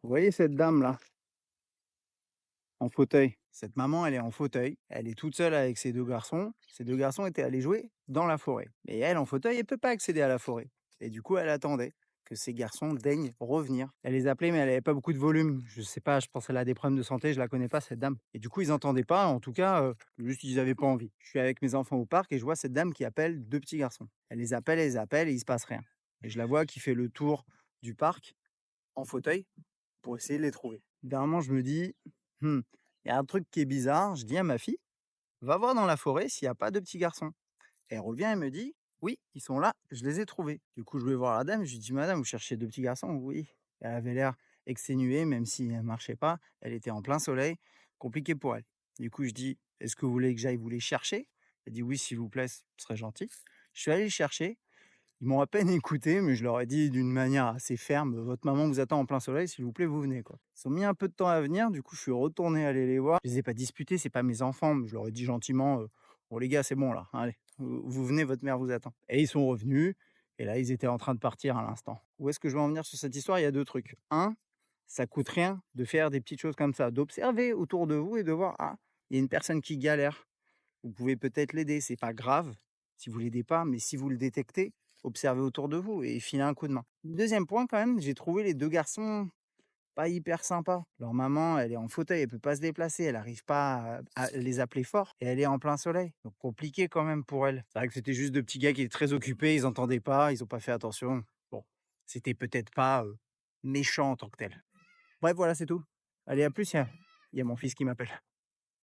Vous voyez cette dame-là, en fauteuil? Cette maman, elle est en fauteuil, elle est toute seule avec ses 2 garçons. Ces 2 garçons étaient allés jouer dans la forêt. Et elle, en fauteuil, elle peut pas accéder à la forêt. Et du coup, elle attendait que ces garçons daignent revenir. Elle les appelait, mais elle avait pas beaucoup de volume. Je sais pas, je pense qu'elle a des problèmes de santé, je la connais pas cette dame. Et du coup, ils entendaient pas, en tout cas, juste ils avaient pas envie. Je suis avec mes enfants au parc et je vois cette dame qui appelle 2 petits garçons. Elle les appelle et il se passe rien. Et je la vois qui fait le tour du parc en fauteuil pour essayer de les trouver. Dernièrement, je me dis: «Mmh, il y a un truc qui est bizarre». Je dis à ma fille: «Va voir dans la forêt s'il y a pas de petits garçons». Elle revient, elle me dit: «Oui, ils sont là, je les ai trouvés». Du coup, je vais voir la dame, je lui dis: «Madame, vous cherchez 2 petits garçons?» «Oui». Elle avait l'air exténuée, même si elle marchait pas. Elle était en plein soleil, compliqué pour elle. Du coup, je dis: «Est-ce que vous voulez que j'aille vous les chercher?» Elle dit: «Oui, s'il vous plaît, ce serait gentil». Je suis allé les chercher. Ils m'ont à peine écouté, mais je leur ai dit d'une manière assez ferme: «Votre maman vous attend en plein soleil, s'il vous plaît, vous venez, quoi». Ils ont mis un peu de temps à venir, du coup, je suis retourné aller les voir. Je les ai pas disputés, c'est pas mes enfants, mais je leur ai dit gentiment: «Bon les gars, c'est bon là, allez, vous venez, votre mère vous attend». Et ils sont revenus et là, ils étaient en train de partir à l'instant. Où est-ce que je veux en venir sur cette histoire? Il y a 2 trucs. Un, ça coûte rien de faire des petites choses comme ça, d'observer autour de vous et de voir: «Ah, il y a une personne qui galère». Vous pouvez peut-être l'aider, c'est pas grave si vous l'aidez pas, mais si vous le détectez, observez autour de vous et filez un coup de main. Deuxième point quand même, j'ai trouvé les 2 garçons pas hyper sympas. Leur maman, elle est en fauteuil, elle peut pas se déplacer, elle arrive pas à les appeler fort et elle est en plein soleil, donc compliqué quand même pour elle. C'est vrai que c'était juste 2 petits gars qui étaient très occupés, ils entendaient pas, ils ont pas fait attention. Bon, c'était peut-être pas, méchant en tant que tel. Bref, voilà, c'est tout. Allez, à plus, il y a mon fils qui m'appelle.